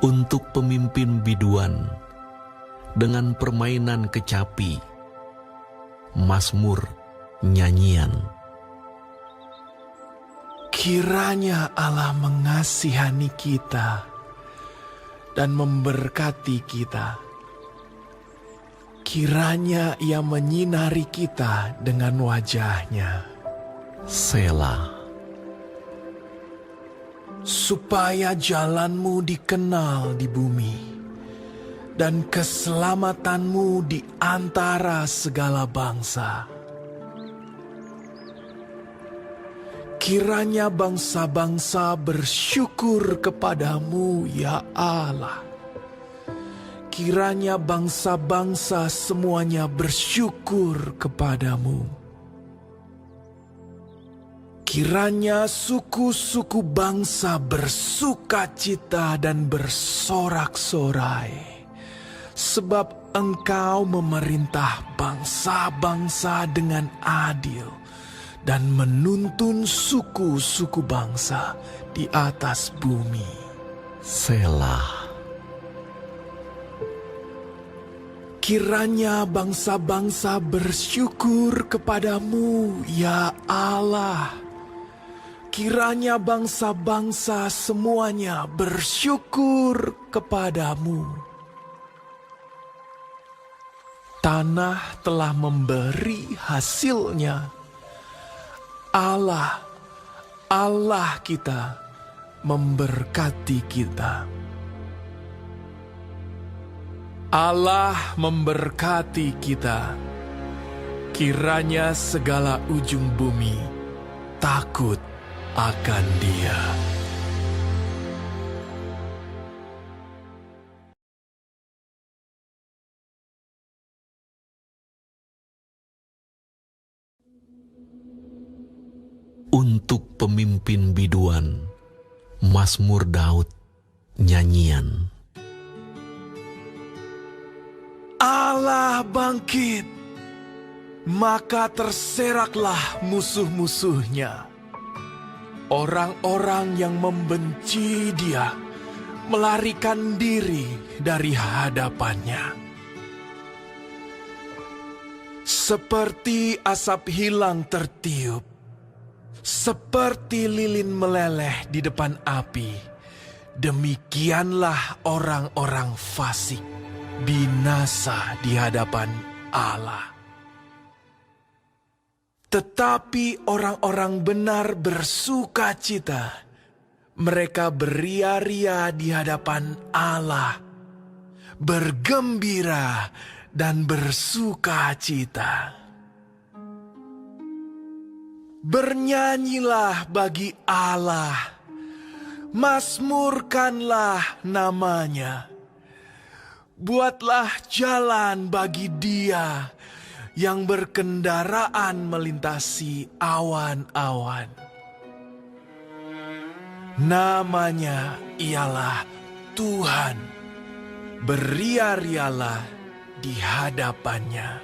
Untuk pemimpin biduan dengan permainan kecapi, mazmur, nyanyian. Kiranya Allah mengasihani kita dan memberkati kita. Kiranya Ia menyinari kita dengan wajah-Nya. Selah. Supaya jalanmu dikenal di bumi, dan keselamatanmu di antara segala bangsa. Kiranya bangsa-bangsa bersyukur kepadamu, ya Allah. Kiranya bangsa-bangsa semuanya bersyukur kepadamu. Kiranya suku-suku bangsa bersukacita dan bersorak-sorai, sebab Engkau memerintah bangsa-bangsa dengan adil dan menuntun suku-suku bangsa di atas bumi. Selah. Kiranya bangsa-bangsa bersyukur kepadamu, ya Allah. Kiranya bangsa-bangsa semuanya bersyukur kepadamu. Tanah telah memberi hasilnya. Allah, Allah kita, memberkati kita. Allah memberkati kita. Kiranya segala ujung bumi takut akan Dia. Untuk pemimpin biduan, mazmur Daud, nyanyian. Allah bangkit, maka terseraklah musuh-musuhnya. Orang-orang yang membenci Dia melarikan diri dari hadapannya. Seperti asap hilang tertiup, seperti lilin meleleh di depan api, demikianlah orang-orang fasik binasa di hadapan Allah. Tetapi orang-orang benar bersukacita. Mereka beria-ria di hadapan Allah, bergembira dan bersukacita. Bernyanyilah bagi Allah, mazmurkanlah namanya. Buatlah jalan bagi Dia yang berkendaraan melintasi awan-awan. Namanya ialah Tuhan, beria-rialah di hadapannya.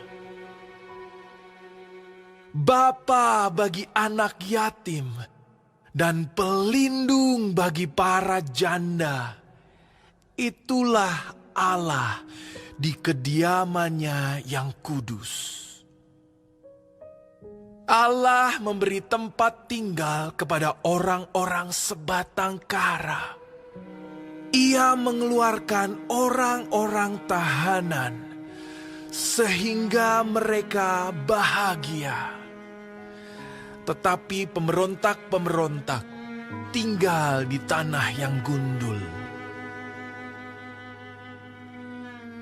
Bapa bagi anak yatim dan pelindung bagi para janda. Itulah Allah di kediamannya yang kudus. Allah memberi tempat tinggal kepada orang-orang sebatang kara. Ia mengeluarkan orang-orang tahanan sehingga mereka bahagia. Tetapi pemberontak-pemberontak tinggal di tanah yang gundul.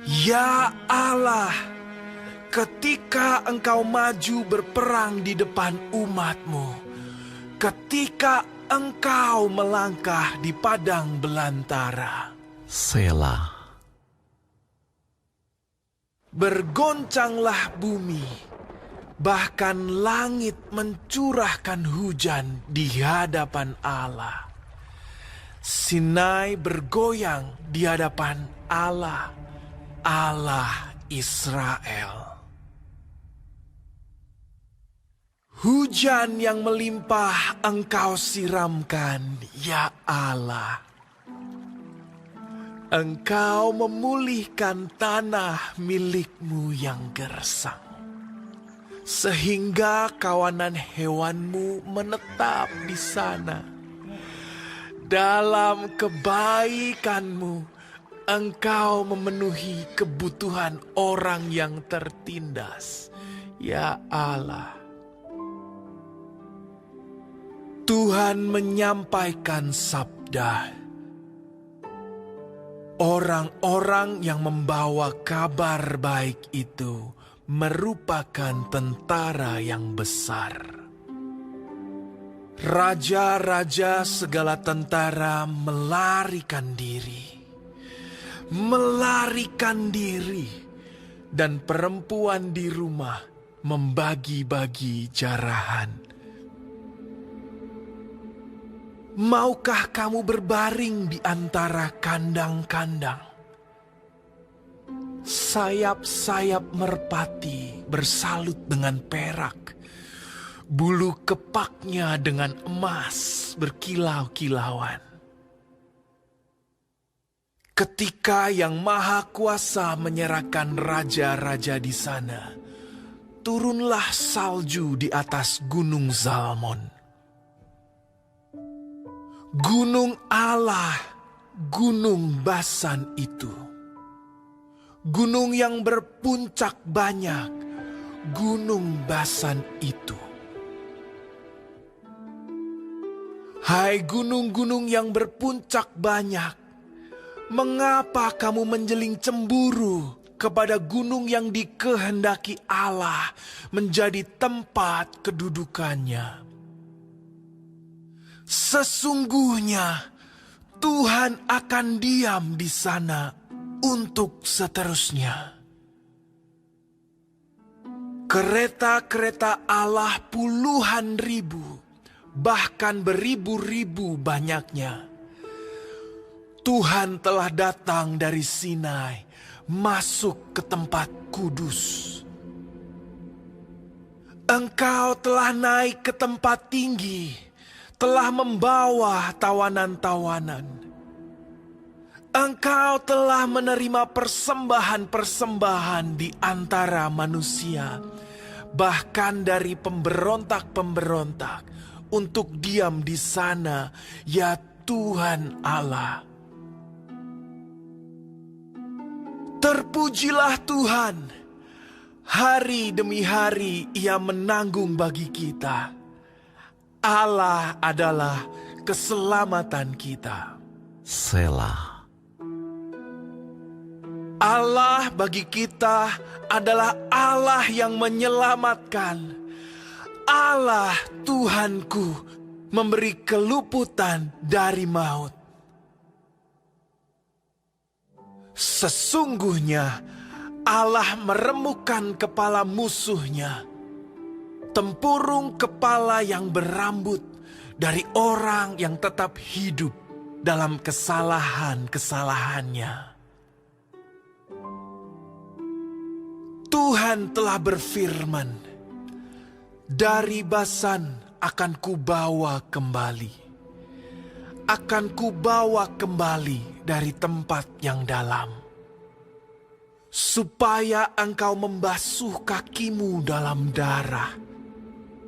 Ya Allah, ketika Engkau maju berperang di depan umat-Mu, ketika Engkau melangkah di padang belantara, Selah. bergoncanglah bumi, bahkan langit mencurahkan hujan di hadapan Allah. Sinai bergoyang di hadapan Allah, Allah Israel. Hujan yang melimpah Engkau siramkan, ya Allah. Engkau memulihkan tanah milikmu yang gersang, sehingga kawanan hewanmu menetap di sana. Dalam kebaikanmu, engkau memenuhi kebutuhan orang yang tertindas, ya Allah. Tuhan menyampaikan sabda. Orang-orang yang membawa kabar baik itu merupakan tentara yang besar. Raja-raja segala tentara melarikan diri, dan perempuan di rumah membagi-bagi jarahan. Maukah kamu berbaring di antara kandang-kandang? Sayap-sayap merpati bersalut dengan perak, bulu kepaknya dengan emas berkilau-kilauan. Ketika Yang Maha Kuasa menyerahkan raja-raja di sana, turunlah salju di atas Gunung Zalmon. Gunung Allah, gunung Basan itu. Gunung yang berpuncak banyak, gunung Basan itu. Hai gunung-gunung yang berpuncak banyak, mengapa kamu menjeling cemburu kepada gunung yang dikehendaki Allah menjadi tempat kedudukannya? Sesungguhnya Tuhan akan diam di sana untuk seterusnya. Kereta-kereta Allah puluhan ribu, bahkan beribu-ribu banyaknya. Tuhan telah datang dari Sinai, masuk ke tempat kudus. Engkau telah naik ke tempat tinggi, telah membawa tawanan-tawanan. Engkau telah menerima persembahan-persembahan di antara manusia, bahkan dari pemberontak-pemberontak, untuk diam di sana, ya Tuhan Allah. Terpujilah Tuhan, hari demi hari Ia menanggung bagi kita. Allah adalah keselamatan kita. Selah. Allah bagi kita adalah Allah yang menyelamatkan. Allah Tuhanku memberi keluputan dari maut. Sesungguhnya Allah meremukkan kepala musuhnya, tempurung kepala yang berambut dari orang yang tetap hidup dalam kesalahan-kesalahannya. Tuhan telah berfirman, dari Basan akan kubawa kembali. Akan kubawa kembali dari tempat yang dalam, supaya engkau membasuh kakimu dalam darah,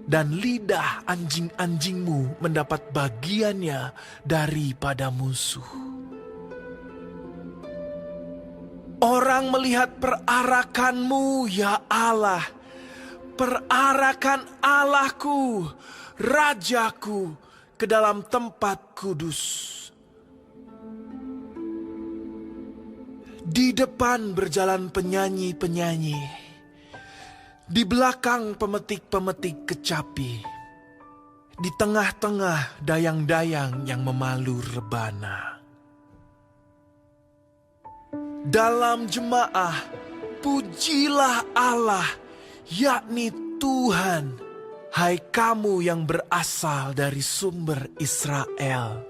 dan lidah anjing-anjingmu mendapat bagiannya daripada musuh. Orang melihat perarakanmu, ya Allah, perarakan Allahku, Rajaku, ke dalam tempat kudus. Di depan berjalan penyanyi-penyanyi, di belakang pemetik-pemetik kecapi, di tengah-tengah dayang-dayang yang memalu rebana. Dalam jemaah, pujilah Allah, yakni Tuhan, hai kamu yang berasal dari sumber Israel.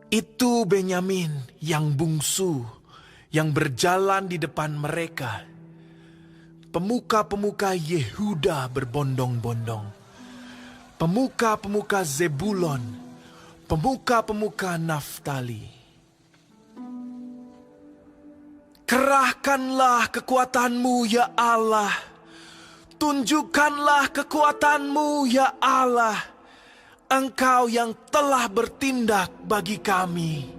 Itu Benyamin yang bungsu, yang berjalan di depan mereka. Pemuka-pemuka Yehuda berbondong-bondong. Pemuka-pemuka Zebulon, pemuka-pemuka Naftali. Kerahkanlah kekuatan-Mu ya Allah. Tunjukkanlah kekuatan-Mu ya Allah. Engkau yang telah bertindak bagi kami.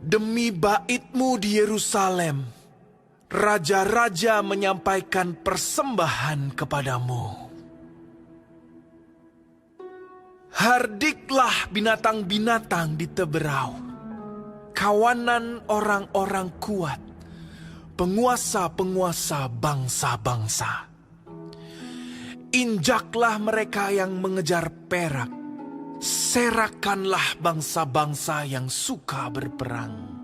Demi bait-Mu di Yerusalem, raja-raja menyampaikan persembahan kepadamu. Hardiklah binatang-binatang di teberau, kawanan orang-orang kuat, penguasa-penguasa bangsa-bangsa. Injaklah mereka yang mengejar perak, serakanlah bangsa-bangsa yang suka berperang.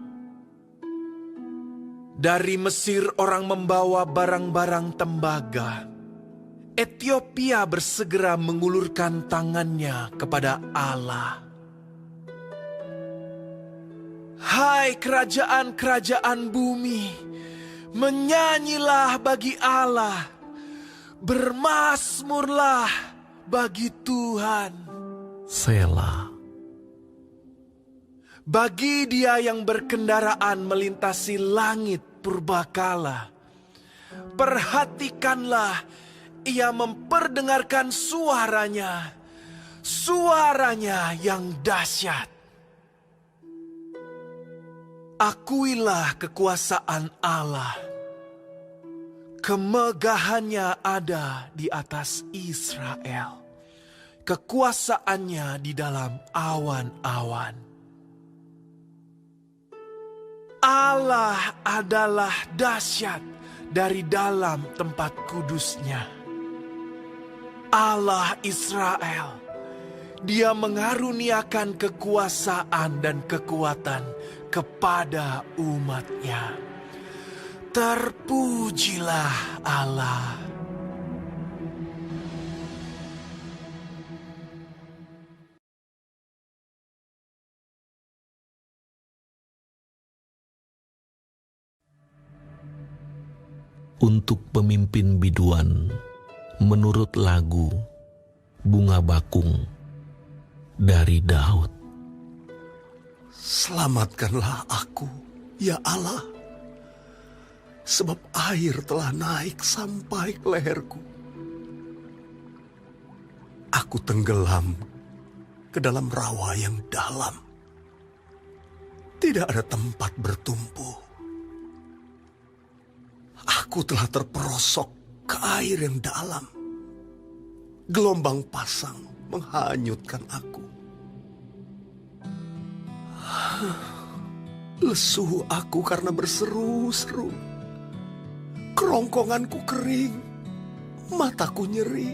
Dari Mesir orang membawa barang-barang tembaga. Ethiopia bersegera mengulurkan tangannya kepada Allah. Hai kerajaan-kerajaan bumi, menyanyilah bagi Allah, bermasmurlah bagi Tuhan. Selah. Bagi Dia yang berkendaraan melintasi langit purbakala, perhatikanlah, Ia memperdengarkan suaranya, suaranya yang dahsyat. Akuilah kekuasaan Allah. Kemegahannya ada di atas Israel. Kekuasaannya di dalam awan-awan. Allah adalah dahsyat dari dalam tempat kudusnya. Allah Israel, Dia mengaruniakan kekuasaan dan kekuatan kepada umat-Nya. Terpujilah Allah. Untuk pemimpin biduan, menurut lagu Bunga Bakung dari Daud. Selamatkanlah aku, ya Allah, sebab air telah naik sampai ke leherku. Aku tenggelam ke dalam rawa yang dalam. Tidak ada tempat bertumbuh. Aku telah terperosok ke air yang dalam. Gelombang pasang menghanyutkan aku. Lesu aku karena berseru-seru. Kerongkonganku kering, mataku nyeri,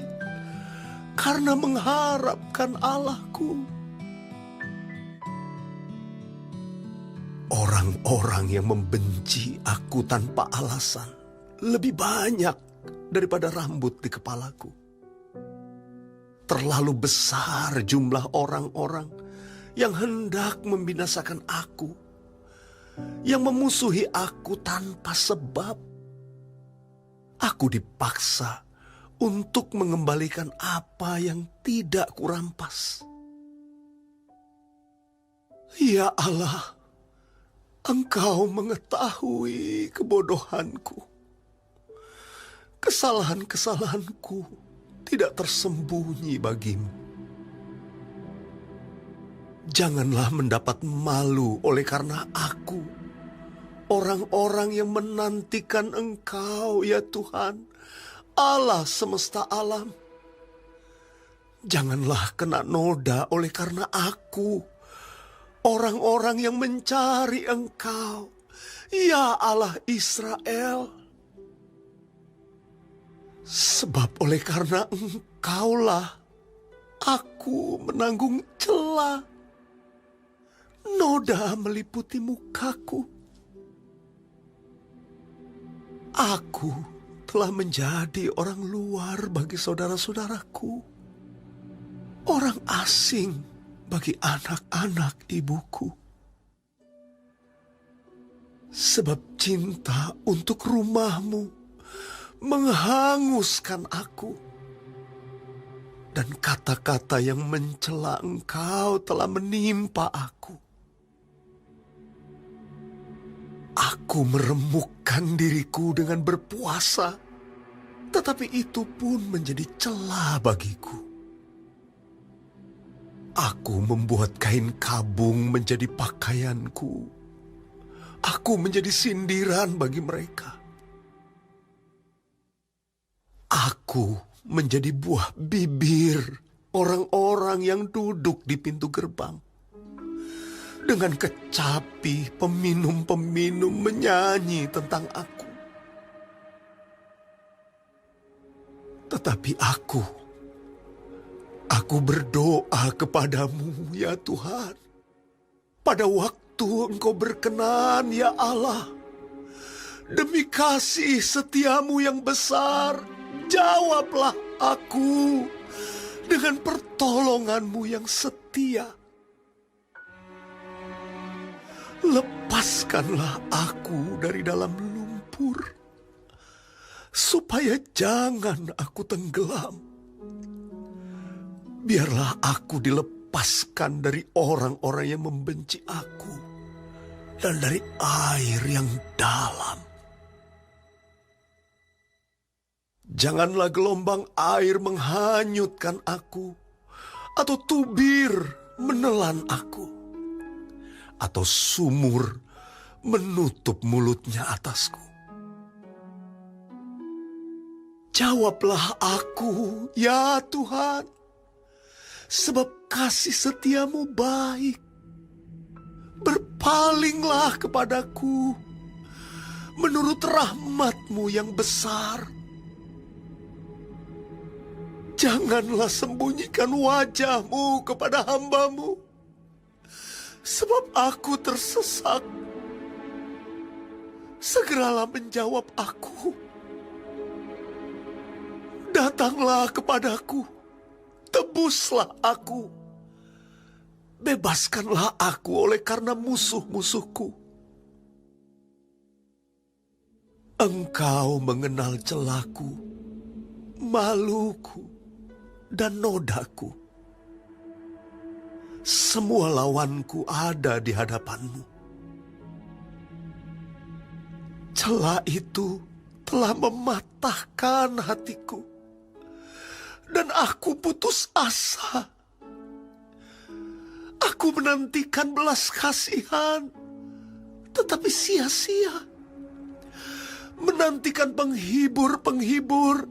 karena mengharapkan Allahku. Orang-orang yang membenci aku tanpa alasan lebih banyak daripada rambut di kepalaku. Terlalu besar jumlah orang-orang yang hendak membinasakan aku, yang memusuhi aku tanpa sebab. Aku dipaksa untuk mengembalikan apa yang tidak kurampas. Ya Allah, Engkau mengetahui kebodohanku. Kesalahan-kesalahanku tidak tersembunyi bagimu. Janganlah mendapat malu oleh karena aku, orang-orang yang menantikan Engkau, ya Tuhan, Allah semesta alam. Janganlah kena noda oleh karena aku, orang-orang yang mencari Engkau, ya Allah Israel. Sebab oleh karena Engkaulah aku menanggung celah. Noda meliputi mukaku. Aku telah menjadi orang luar bagi saudara-saudaraku, orang asing bagi anak-anak ibuku. Sebab cinta untuk rumahmu menghanguskan aku. dan kata-kata yang mencela Engkau telah menimpa aku. Aku meremukkan diriku dengan berpuasa, tetapi itu pun menjadi celah bagiku. Aku membuat kain kabung menjadi pakaianku. Aku menjadi sindiran bagi mereka. Aku menjadi buah bibir orang-orang yang duduk di pintu gerbang. Dengan kecapi, peminum-peminum menyanyi tentang aku. Tetapi aku berdoa kepadamu, ya Tuhan. Pada waktu Engkau berkenan, ya Allah. Demi kasih setiamu yang besar, jawablah aku dengan pertolonganmu yang setia. Lepaskanlah aku dari dalam lumpur, supaya jangan aku tenggelam. Biarlah aku dilepaskan dari orang-orang yang membenci aku, dan dari air yang dalam. Janganlah gelombang air menghanyutkan aku, atau tubir menelan aku, atau sumur menutup mulutnya atasku. Jawablah aku, ya Tuhan, sebab kasih setiamu baik. Berpalinglah kepadaku menurut rahmatmu yang besar. Janganlah sembunyikan wajahmu kepada hambamu, sebab aku tersesak. Segeralah menjawab aku. Datanglah kepadaku, tebuslah aku. Bebaskanlah aku oleh karena musuh-musuhku. Engkau mengenal celaku, maluku, dan nodaku. Semua lawanku ada di hadapanmu. Celah itu telah mematahkan hatiku, dan aku putus asa. Aku menantikan belas kasihan, tetapi sia-sia. Menantikan penghibur-penghibur,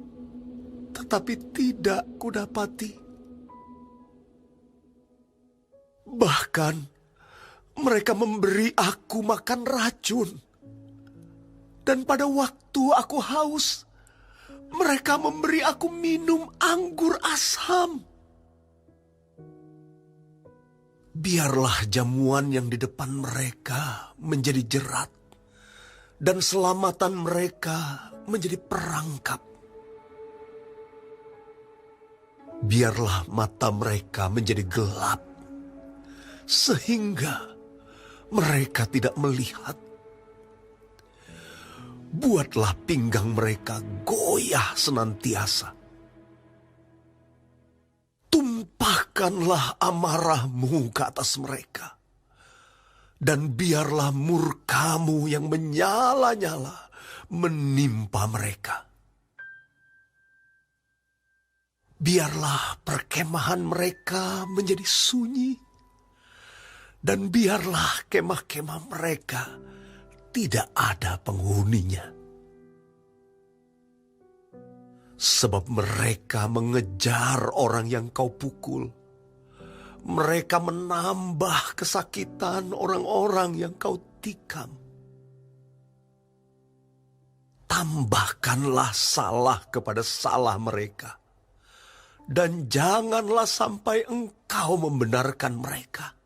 tetapi tidak kudapati. Bahkan mereka memberi aku makan racun. Dan pada waktu aku haus, mereka memberi aku minum anggur asam. Biarlah jamuan yang di depan mereka menjadi jerat, dan selamatan mereka menjadi perangkap. Biarlah mata mereka menjadi gelap, sehingga mereka tidak melihat. Buatlah pinggang mereka goyah senantiasa. Tumpahkanlah amarahmu ke atas mereka, dan biarlah murkamu yang menyala-nyala menimpa mereka. Biarlah perkemahan mereka menjadi sunyi, dan biarlah kemah-kemah mereka tidak ada penghuninya. Sebab mereka mengejar orang yang kau pukul. Mereka menambah kesakitan orang-orang yang kau tikam. Tambahkanlah salah kepada salah mereka, dan janganlah sampai engkau membenarkan mereka.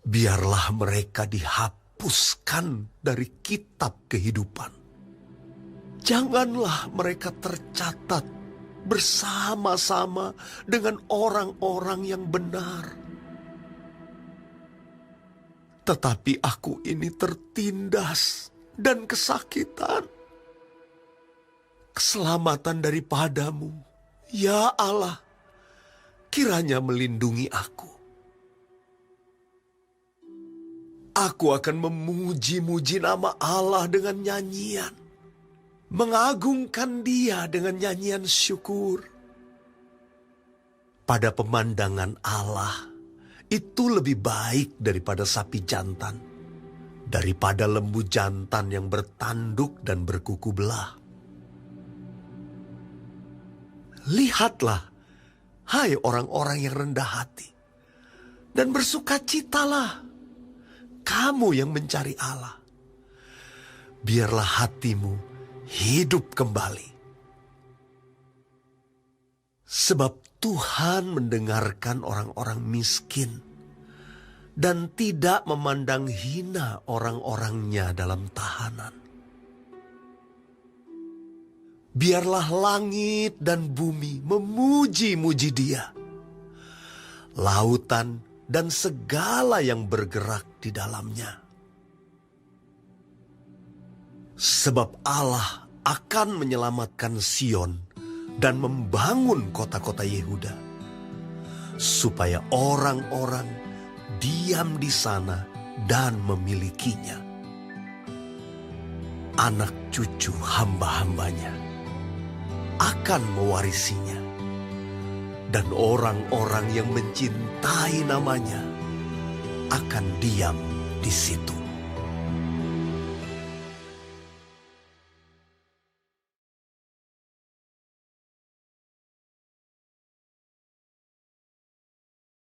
Biarlah mereka dihapuskan dari kitab kehidupan. Janganlah mereka tercatat bersama-sama dengan orang-orang yang benar. Tetapi aku ini tertindas dan kesakitan. keselamatan daripadamu, ya Allah, kiranya melindungi aku. Aku akan memuji-muji nama Allah dengan nyanyian, mengagungkan Dia dengan nyanyian syukur. Pada pemandangan Allah, itu lebih baik daripada sapi jantan, daripada lembu jantan yang bertanduk dan berkuku belah. Lihatlah, hai orang-orang yang rendah hati, dan bersukacitalah, kamu yang mencari Allah. Biarlah hatimu hidup kembali. Sebab Tuhan mendengarkan orang-orang miskin dan tidak memandang hina orang-orangnya dalam tahanan. Biarlah langit dan bumi memuji-muji Dia, lautan dan segala yang bergerak di dalamnya. Sebab Allah akan menyelamatkan Sion dan membangun kota-kota Yehuda, supaya orang-orang diam di sana dan memilikinya. Anak cucu hamba-hambanya akan mewarisinya, dan orang-orang yang mencintai namanya akan diam di situ.